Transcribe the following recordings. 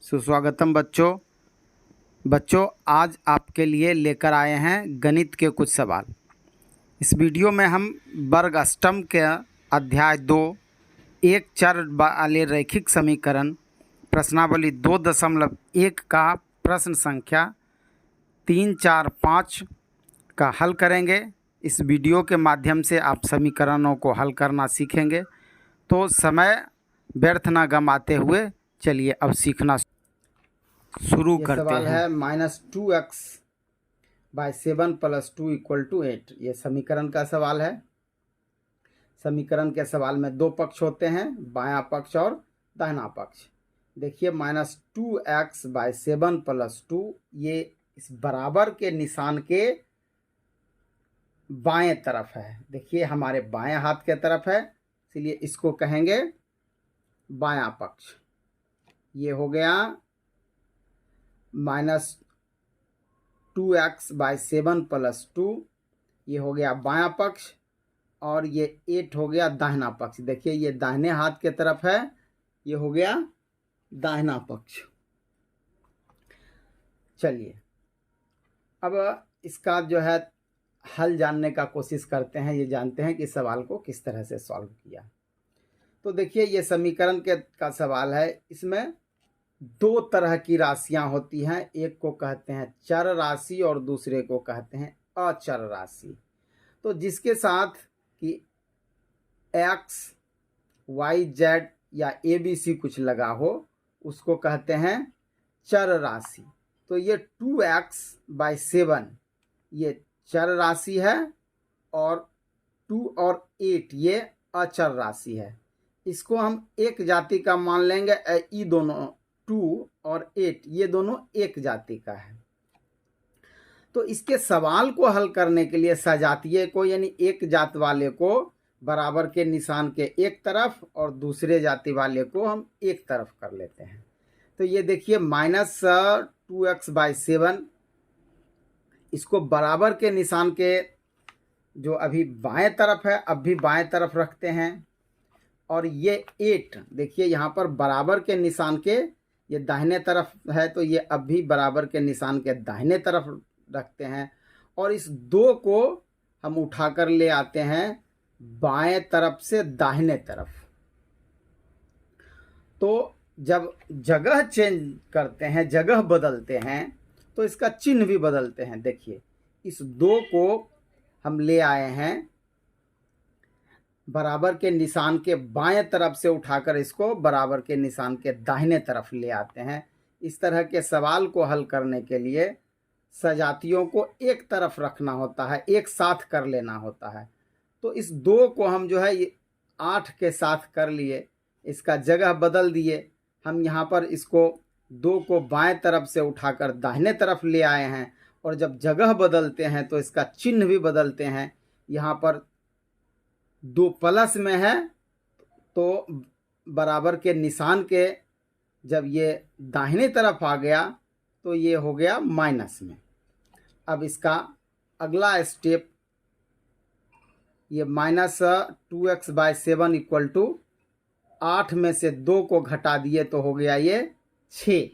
सुस्वागतम बच्चों आज आपके लिए लेकर आए हैं गणित के कुछ सवाल। इस वीडियो में हम वर्ग अष्टम के अध्याय 2 एक चर वाले रैखिक समीकरण प्रश्नावली 2.1 का प्रश्न संख्या 3, 4, 5 का हल करेंगे। इस वीडियो के माध्यम से आप समीकरणों को हल करना सीखेंगे। तो समय व्यर्थ न गंवाते हुए चलिए अब सीखना शुरू करते हैं। सवाल है -2x/7 + 2 = 8। ये समीकरण का सवाल है। समीकरण के सवाल में दो पक्ष होते हैं, बायां पक्ष और दाहिना पक्ष। देखिए -2x/7 + 2 ये इस बराबर के निशान के बाएं तरफ है। देखिए हमारे बाएं हाथ के तरफ है, इसलिए इसको कहेंगे बायां पक्ष। ये हो गया -2x/7 + 2, ये हो गया बायां पक्ष, और ये 8 हो गया दाहिना पक्ष। देखिए ये दाहिने हाथ के तरफ है, ये हो गया दाहिना पक्ष। चलिए अब इसका जो है हल जानने का कोशिश करते हैं। ये जानते हैं कि सवाल को किस तरह से सॉल्व किया। तो देखिए ये समीकरण का सवाल है। इसमें दो तरह की राशियां होती हैं, एक को कहते हैं चर राशि और दूसरे को कहते हैं अचर राशि। तो जिसके साथ कि x, y, z या ABC कुछ लगा हो उसको कहते हैं चर राशि। तो ये 2x/7 ये चर राशि है और 2 और 8 ये अचर राशि है। इसको हम एक जाति का मान लेंगे। ये दोनों 2 और 8 ये दोनों एक जाति का है। तो इसके सवाल को हल करने के लिए सजातीय को यानी एक जात वाले को बराबर के निशान के एक तरफ और दूसरे जाति वाले को हम एक तरफ कर लेते हैं। तो ये देखिए -2x/7 इसको बराबर के निशान के जो अभी बाएं तरफ है अब भी बाएं तरफ रखते हैं, और ये 8 देखिए यहाँ पर बराबर के निशान के ये दाहिने तरफ है, तो ये अब भी बराबर के निशान के दाहिने तरफ रखते हैं, और इस 2 को हम उठाकर ले आते हैं बाएं तरफ से दाहिने तरफ। तो जब जगह चेंज करते हैं, जगह बदलते हैं, तो इसका चिन्ह भी बदलते हैं। देखिए इस 2 को हम ले आए हैं बराबर के निशान के बाएं तरफ से उठाकर इसको बराबर के निशान के दाहिने तरफ ले आते हैं। इस तरह के सवाल को हल करने के लिए सजातियों को एक तरफ रखना होता है, एक साथ कर लेना होता है। तो इस 2 को हम जो है ये 8 के साथ कर लिए, इसका जगह बदल दिए। हम यहाँ पर इसको 2 को बाएं तरफ से उठाकर दाहिने तरफ ले आए हैं, और जब जगह बदलते हैं तो इसका चिन्ह भी बदलते हैं। यहाँ पर 2 प्लस में है तो बराबर के निशान के जब ये दाहिने तरफ आ गया तो ये हो गया माइनस में। अब इसका अगला स्टेप ये -2x/7 = 8 में से 2 को घटा दिए तो हो गया ये 6।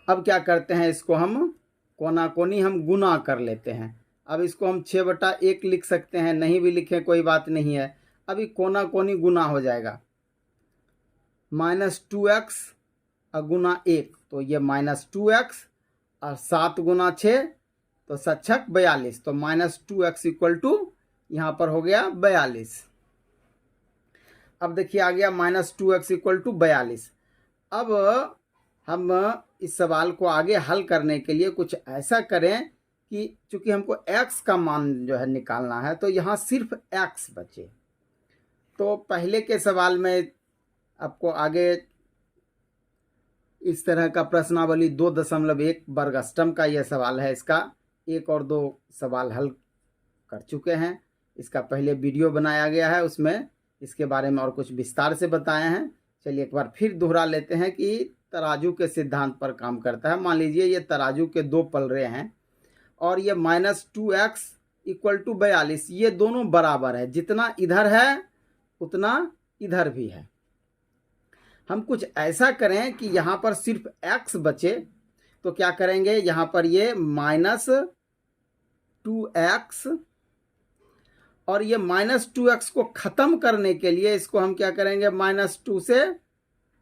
अब क्या करते हैं, इसको हम कोना कोनी हम गुना कर लेते हैं। अब इसको हम 6/1 लिख सकते हैं, नहीं भी लिखें कोई बात नहीं है। अभी कोना कोनी गुना हो जाएगा, -2x गुना 1 तो ये -2x, और 7 गुना 6 तो 7×6 42, तो -2x = यहाँ पर हो गया 42। अब देखिए आ गया -2x = 42। अब हम इस सवाल को आगे हल करने के लिए कुछ ऐसा करें कि चूंकि हमको x का मान जो है निकालना है, तो यहाँ सिर्फ x बचे। तो पहले के सवाल में आपको आगे इस तरह का प्रश्नावली 2.1 वर्ग अष्टम का यह सवाल है। इसका 1 और 2 सवाल हल कर चुके हैं। इसका पहले वीडियो बनाया गया है, उसमें इसके बारे में और कुछ विस्तार से बताए हैं। चलिए एक बार फिर दोहरा लेते हैं कि तराजू के सिद्धांत पर काम करता है। मान लीजिए ये तराजू के 2 पलड़े हैं और ये -2x = 42, ये दोनों बराबर है। जितना इधर है उतना इधर भी है। हम कुछ ऐसा करें कि यहाँ पर सिर्फ x बचे, तो क्या करेंगे, यहाँ पर ये -2x, और ये -2x को ख़त्म करने के लिए इसको हम क्या करेंगे, -2 से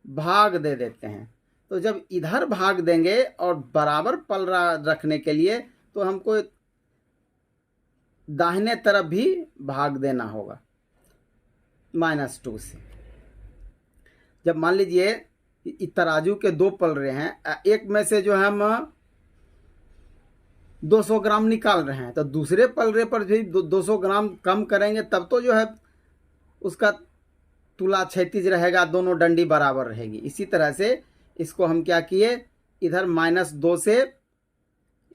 भाग दे देते हैं। तो जब इधर भाग देंगे और बराबर पलड़ा रखने के लिए तो हमको दाहिने तरफ भी भाग देना होगा -2 से। जब मान लीजिए तराजू के 2 पलड़े हैं, एक में से जो हम 200 ग्राम निकाल रहे हैं, तो दूसरे पलड़े पर भी 200 ग्राम कम करेंगे, तब तो जो है उसका तुला क्षैतिज रहेगा, दोनों डंडी बराबर रहेगी। इसी तरह से इसको हम क्या किए, इधर -2 से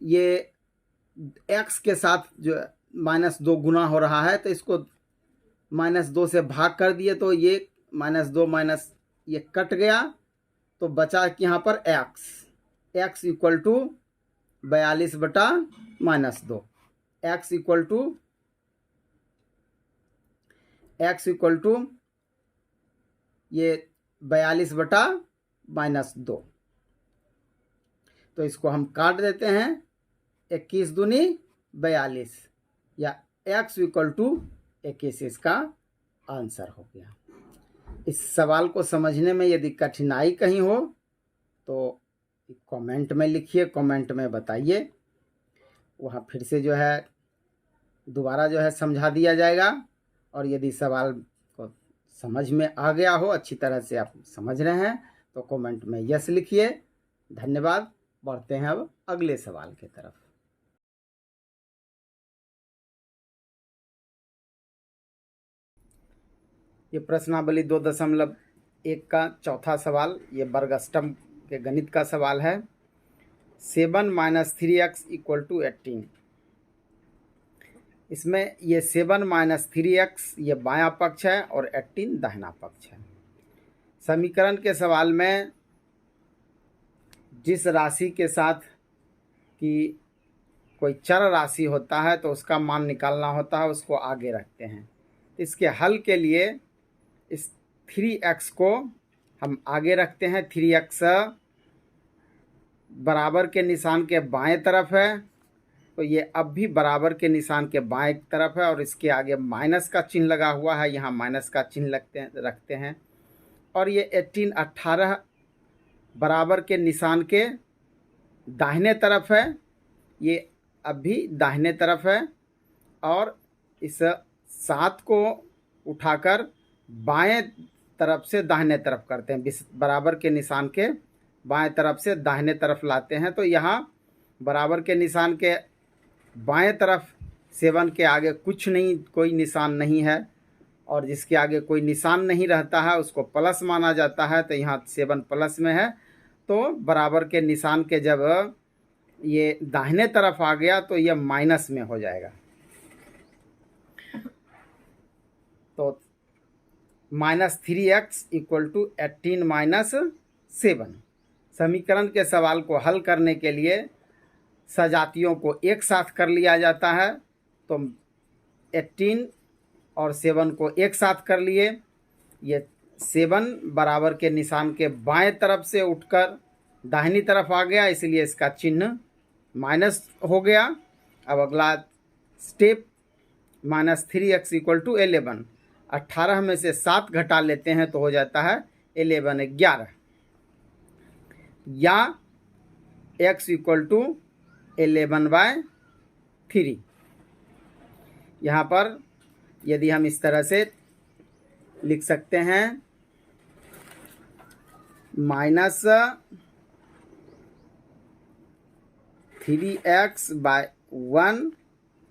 ये x के साथ जो -2 गुना हो रहा है, तो इसको -2 से भाग कर दिए, तो ये -2 माइनस ये कट गया, तो बचा कि यहाँ पर x इक्वल टू 42 बटा -2, x इक्वल टू ये 42 बटा -2। तो इसको हम काट देते हैं, 21 दूनी 42, या x इक्वल टू 21 इसका आंसर हो गया। इस सवाल को समझने में यदि कठिनाई कहीं हो तो कमेंट में लिखिए, कमेंट में बताइए, वहाँ फिर से जो है दोबारा जो है समझा दिया जाएगा। और यदि सवाल को समझ में आ गया हो, अच्छी तरह से आप समझ रहे हैं, तो कमेंट में यस लिखिए। धन्यवाद। बढ़ते हैं अब अगले सवाल की तरफ। ये प्रश्नावली 2.1 का चौथा सवाल, ये वर्ग अष्टम के गणित का सवाल है। 7 - 3x = 18। इसमें ये 7 - 3x ये बायां पक्ष है और 18 दाहिना पक्ष है। समीकरण के सवाल में जिस राशि के साथ कि कोई चर राशि होता है तो उसका मान निकालना होता है, उसको आगे रखते हैं। इसके हल के लिए इस 3x को हम आगे रखते हैं। 3x बराबर के निशान के बाएं तरफ है, तो ये अब भी बराबर के निशान के बाएं तरफ है, और इसके आगे माइनस का चिन्ह लगा हुआ है, यहाँ माइनस का चिन्ह रखते हैं। और ये 18 बराबर के निशान के दाहिने तरफ है, ये अब भी दाहिने तरफ है। और इस 7 को उठाकर बाएं तरफ से दाहिने तरफ करते हैं, बराबर के निशान के बाएं तरफ से दाहिने तरफ लाते हैं। तो यहाँ बराबर के निशान के बाएं तरफ 7 के आगे कुछ नहीं, कोई निशान नहीं है, और जिसके आगे कोई निशान नहीं रहता है उसको प्लस माना जाता है। तो यहाँ 7 प्लस में है, तो बराबर के निशान के जब ये दाहिने तरफ आ गया तो ये माइनस में हो जाएगा। तो -3x = 18 - 7। समीकरण के सवाल को हल करने के लिए सजातियों को एक साथ कर लिया जाता है। तो 18 और 7 को एक साथ कर लिए। ये 7 बराबर के निशान के बाएं तरफ से उठकर दाहिनी तरफ आ गया, इसलिए इसका चिन्ह माइनस हो गया। अब अगला स्टेप -3x = 11। 18 में से 7 घटा लेते हैं तो हो जाता है 11। या x = 11/3। यहाँ पर यदि हम इस तरह से लिख सकते हैं, -3x/1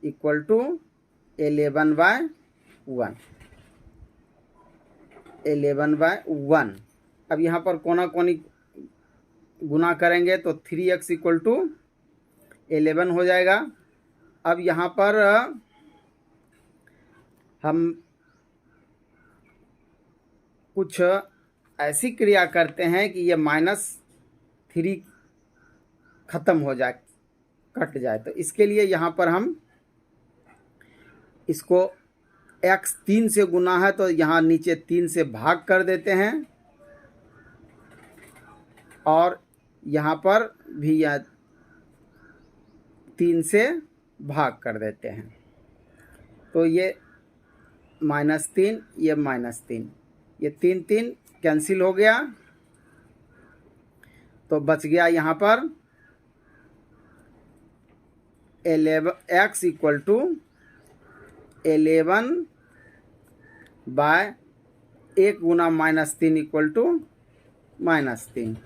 = 11/1। 11/1। अब यहाँ पर कोना कोनी गुना करेंगे तो 3x = 11 हो जाएगा। अब यहाँ पर हम कुछ ऐसी क्रिया करते हैं कि ये -3 ख़त्म हो जाए, कट जाए। तो इसके लिए यहाँ पर हम इसको x 3 से गुना है, तो यहाँ नीचे 3 से भाग कर देते हैं, और यहाँ पर भी यह 3 से भाग कर देते हैं, तो ये -3, ये -3, ये 3 3 कैंसिल हो गया, तो बच गया यहाँ पर 11x इक्वल टू 11/1 गुना -3 इक्वल टू -3।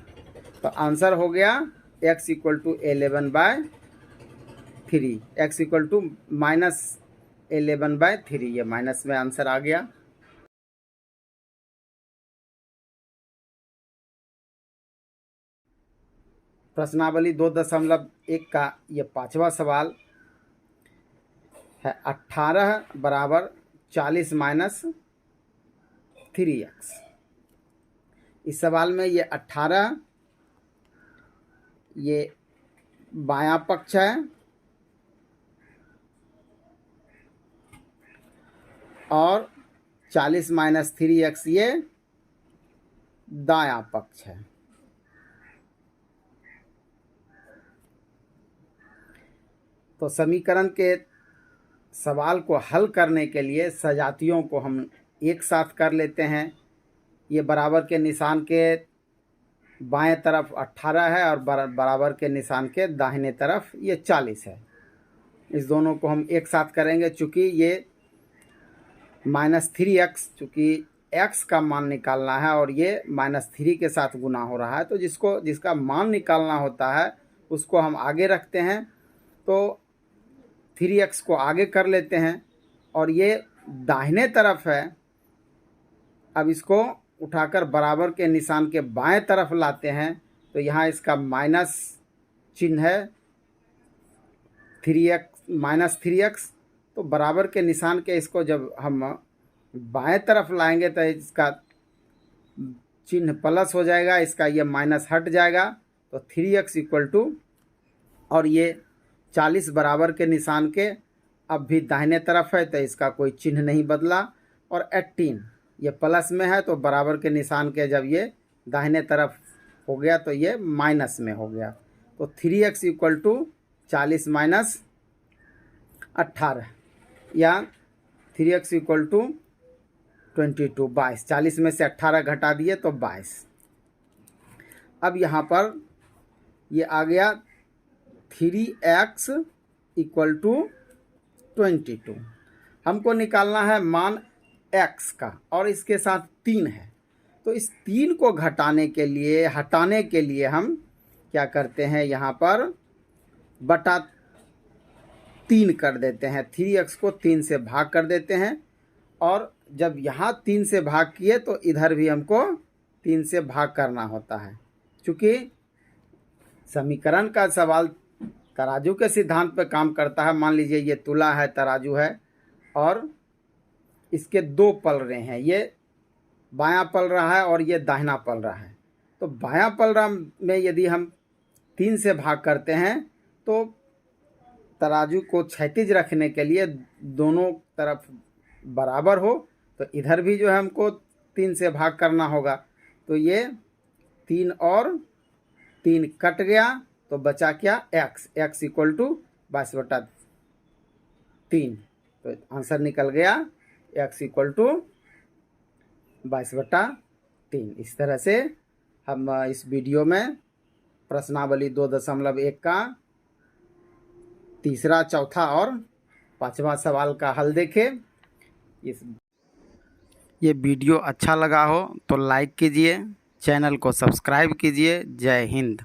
तो आंसर हो गया x equal to 11/3, x equal to -11/3, ये माइनस में आंसर आ गया। प्रश्नावली 2.1 का ये 5वां सवाल है 18 बराबर 40 माइनस 3x। इस सवाल में ये 18 ये बायां पक्ष है और 40 माइनस 3x ये दायां पक्ष है। तो समीकरण के सवाल को हल करने के लिए सजातियों को हम एक साथ कर लेते हैं। ये बराबर के निशान के बाएं तरफ 18 है और बराबर के निशान के दाहिने तरफ ये 40 है। इस दोनों को हम एक साथ करेंगे। चूँकि ये -3x, चूँकि x का मान निकालना है और ये -3 के साथ गुना हो रहा है, तो जिसका मान निकालना होता है उसको हम आगे रखते हैं। तो 3x को आगे कर लेते हैं और ये दाहिने तरफ है। अब इसको उठाकर बराबर के निशान के बाएं तरफ लाते हैं, तो यहाँ इसका माइनस चिन्ह है, 3x। तो बराबर के निशान के इसको जब हम बाएं तरफ लाएंगे तो इसका चिन्ह प्लस हो जाएगा, इसका ये माइनस हट जाएगा। तो 3x इक्वल टू, और ये 40 बराबर के निशान के अब भी दाहिने तरफ है तो इसका कोई चिन्ह नहीं बदला, और 18 ये प्लस में है तो बराबर के निशान के जब ये दाहिने तरफ हो गया तो ये माइनस में हो गया। तो 3x इक्वल टू 40 माइनस 18, या 3x इक्वल टू 22, 40 में से 18 घटा दिए तो 22। अब यहाँ पर ये आ गया 3x इक्वल टू 22। हमको निकालना है मान x का और इसके साथ 3 है। तो इस 3 को हटाने के लिए हम क्या करते हैं, यहाँ पर बटा 3 कर देते हैं। 3x को 3 से भाग कर देते हैं, और जब यहाँ 3 से भाग किए तो इधर भी हमको 3 से भाग करना होता है। चूँकि समीकरण का सवाल तराजू के सिद्धांत पर काम करता है। मान लीजिए ये तुला है, तराजू है, और इसके 2 पलड़े हैं, ये बायां पल रहा है और ये दाहिना पल रहा है। तो बायां पलड़ा में यदि हम 3 से भाग करते हैं तो तराजू को क्षैतिज रखने के लिए दोनों तरफ बराबर हो, तो इधर भी जो है हमको 3 से भाग करना होगा। तो ये 3 और 3 कट गया, तो बचा क्या, x इक्वल टू 22/3। तो आंसर निकल गया x इक्वल टू 22/3। इस तरह से हम इस वीडियो में प्रश्नावली 2.1 का तीसरा, चौथा और 5वां सवाल का हल देखें। ये वीडियो अच्छा लगा हो तो लाइक कीजिए, चैनल को सब्सक्राइब कीजिए। जय हिंद।